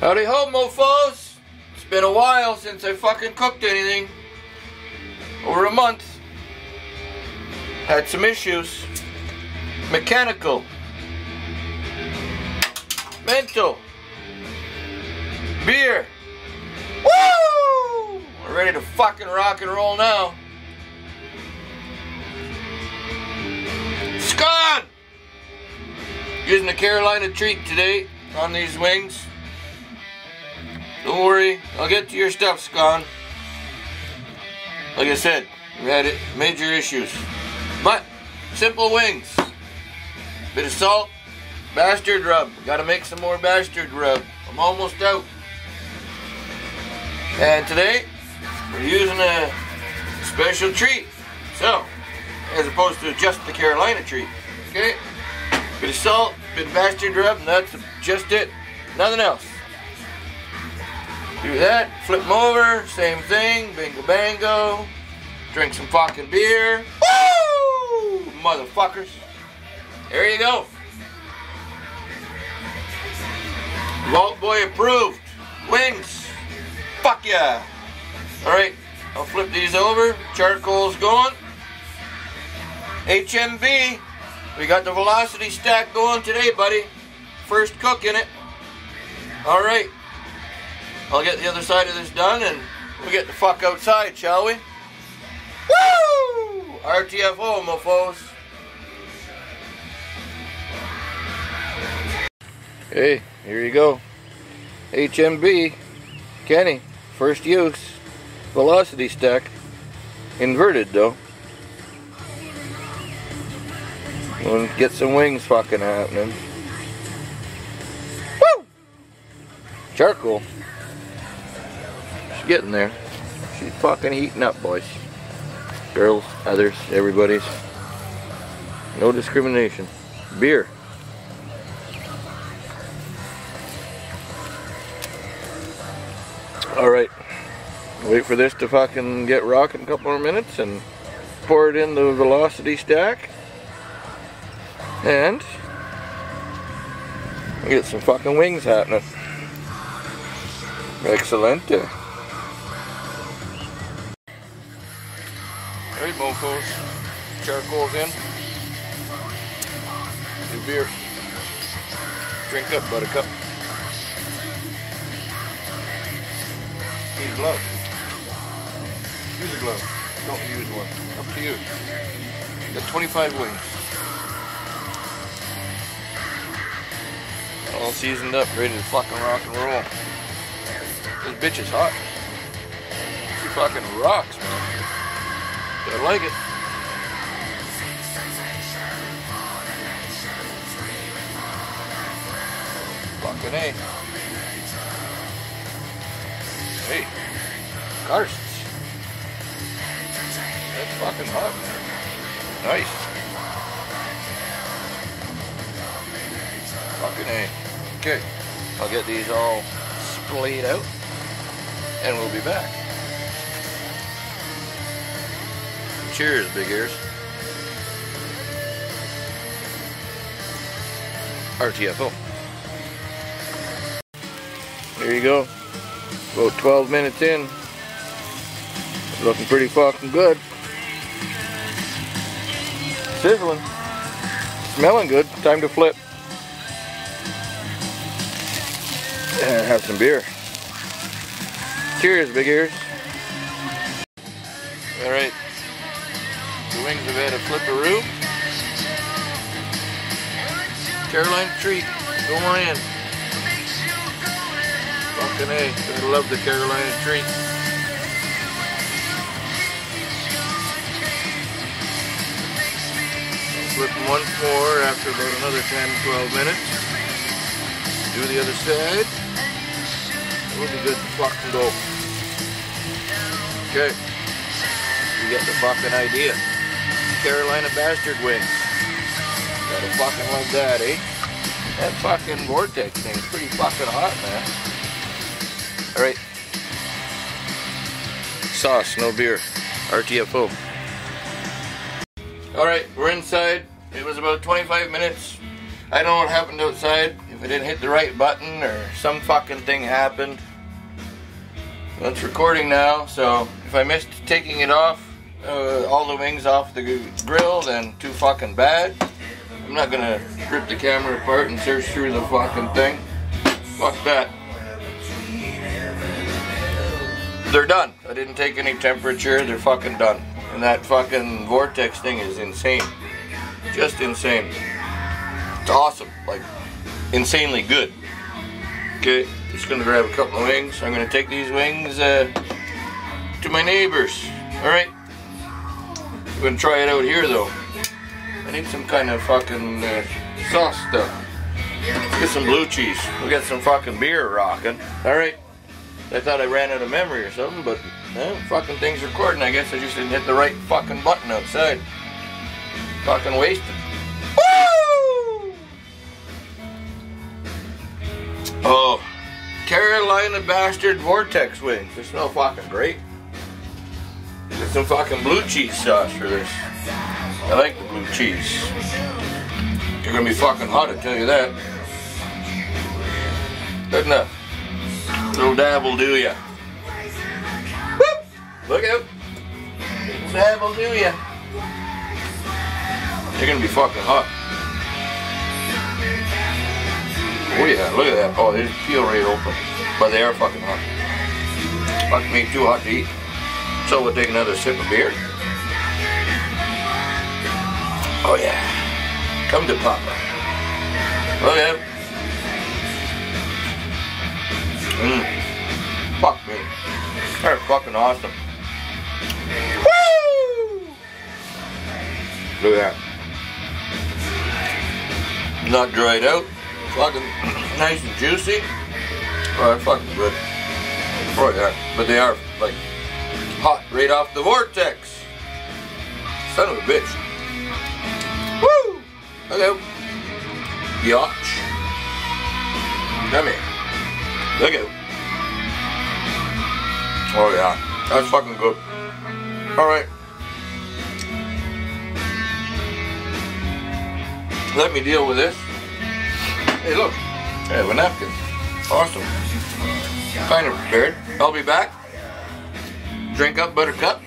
Howdy ho, mofos! It's been a while since I fucking cooked anything. Over a month. Had some issues. Mechanical. Mental. Beer. Woo! We're ready to fucking rock and roll now. Scone! Using the Carolina Treet today on these wings. Don't worry, I'll get to your stuff, Scone. Like I said, we had major issues. But, simple wings. Bit of salt, bastard rub. Gotta make some more bastard rub. I'm almost out. And today, we're using a special treat. So, as opposed to just the Carolina Treet. Okay? Bit of salt, bit of bastard rub, and that's just it. Nothing else. Do that, flip them over, same thing, bingo bango. Drink some fucking beer. Woo! Motherfuckers. There you go. Vault Boy approved. Wings. Fuck yeah. Alright, I'll flip these over. Charcoal's going. HMB. We got the velocity stack going today, buddy. First cook in it. Alright. I'll get the other side of this done and we'll get the fuck outside, shall we? Woo! RTFO, mofos. Hey, here you go. HMB, Kenny, first use. Velocity stack. Inverted though. We'll get some wings fucking happening. Woo! Charcoal. She's getting there. She's fucking heating up, boys. Girls, others, everybody's. No discrimination. Beer. Alright. Wait for this to fucking get rocking a couple more minutes and pour it in the velocity stack. And get some fucking wings happening. Excelente. Alright, mofos. Charcoal's in. New beer. Drink up, buttercup. Use a glove. Use a glove. Don't use one. Up to you. Got 25 wings. All seasoned up, ready to fucking rock and roll. This bitch is hot. She fucking rocks, man. I like it. Fucking A. Hey, karsts. That's fucking hot, man. Nice. Fucking A. Okay, I'll get these all splayed out, and we'll be back. Cheers, big ears. RTFO. There you go. About 12 minutes in. Looking pretty fucking good. Sizzling. Smelling good. Time to flip. And have some beer. Cheers, big ears. Alright. The wings have had a flipperoo. Carolina Treet, going in. Fucking A, I love the Carolina Treet. Flip them once more after about another 10-12 minutes. Do the other side. We'll be good to fucking go. Okay. You get the fucking idea. Carolina bastard wings. Gotta fucking love that, eh? That fucking Vortex thing is pretty fucking hot, man. Alright. Sauce, no beer. RTFO. Alright, we're inside. It was about 25 minutes. I don't know what happened outside. It if I didn't hit the right button or some fucking thing happened. Well, it's recording now, so if I missed taking it off, all the wings off the grill, then too fucking bad. I'm not gonna rip the camera apart and search through the fucking thing. Fuck that. They're done. I didn't take any temperature. They're fucking done. And that fucking Vortex thing is insane. Just insane. It's awesome. Like, insanely good. Okay, just gonna grab a couple of wings. I'm gonna take these wings to my neighbors. Alright? I'm gonna try it out here though. I need some kind of fucking sauce stuff. Let's get some blue cheese. We got some fucking beer rocking. Alright? I thought I ran out of memory or something, but fucking thing's recording. I guess I just didn't hit the right fucking button outside. Fucking wasted. Woo! Oh, Carolina bastard Vortex wings. They smell fucking great. Get some fucking blue cheese sauce for this. I like the blue cheese. You're gonna be fucking hot, I tell you that. Good enough. Little dab will do ya. Whoop! Look out. Little dab will do ya. They're gonna be fucking hot. Oh yeah, look at that. Oh, they just peel right open. But they are fucking hot. Fuck me, too hot to eat. So we'll take another sip of beer. Oh yeah. Come to Papa. Look at it. Fuck me. They're fucking awesome. Woo! Look at that. Not dried out. Fucking nice and juicy. Oh, they're fucking good. Oh yeah. But they are like hot right off the Vortex. Son of a bitch. Woo! Hello. Yotch. Yummy. Look at it. Oh yeah. That's fucking good. Alright. Let me deal with this. Hey look. I have a napkin. Awesome. Kind of prepared. I'll be back. Drink up, buttercup.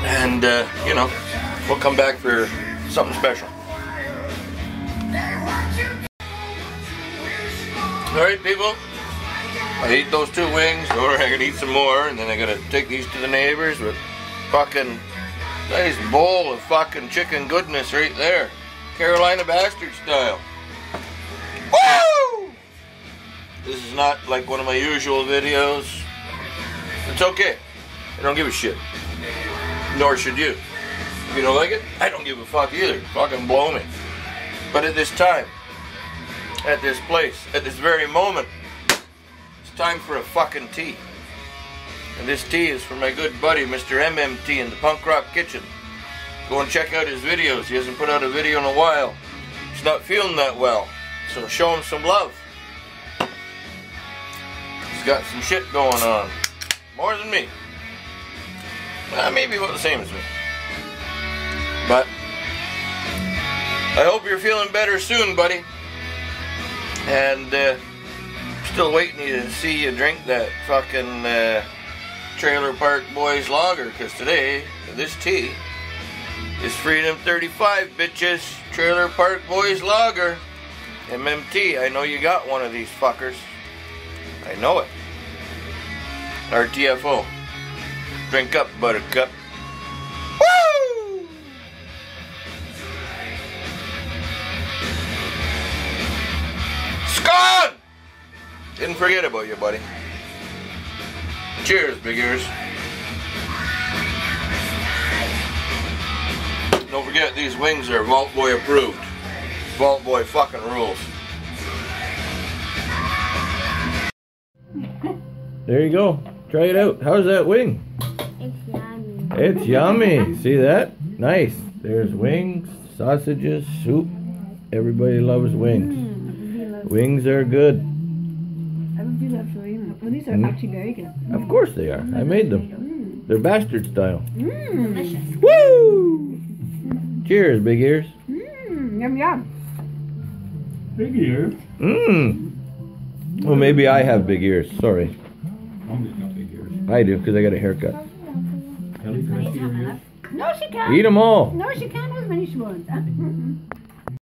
And, you know, we'll come back for something special. Alright, people. I ate those 2 wings, or I could eat some more, and then I gotta take these to the neighbors with fucking nice bowl of fucking chicken goodness right there. Carolina bastard style. Woo! This is not like one of my usual videos. It's okay. I don't give a shit. Nor should you. If you don't like it, I don't give a fuck either. Fucking blow me. But at this time, at this place, at this very moment, it's time for a fucking tea. And this tea is for my good buddy, Mr. MMT in the Punkrock-Kitchen. Go and check out his videos. He hasn't put out a video in a while. He's not feeling that well. So show him some love. He's got some shit going on. More than me. Maybe about the same as me. But I hope you're feeling better soon, buddy. And still waiting to see you drink that fucking Trailer Park Boys Lager, because today this tea is Freedom 35, bitches. Trailer Park Boys Lager. MMT, I know you got one of these fuckers. I know it. RTFO. Drink up, buttercup. Woo! Scott! Didn't forget about you, buddy. Cheers, big ears. Don't forget, these wings are Vault Boy approved. Vault Boy fucking rules. There you go. Try it out. How's that wing? It's yummy. It's yummy. See that? Nice. There's wings, sausages, soup. Everybody loves wings. Wings are good. I would do that for you. Well, these are actually very good. Of course they are. I made them. They're bastard style. Delicious. Woo! Cheers, big ears. Yum yum. Big ears. Mmm. Well, maybe I have big ears. Sorry. Somebody's got big ears. I do, because I got a haircut. Kelly, can I see your ears? No, she can't. Eat them all. No, she can't have as many as she wants.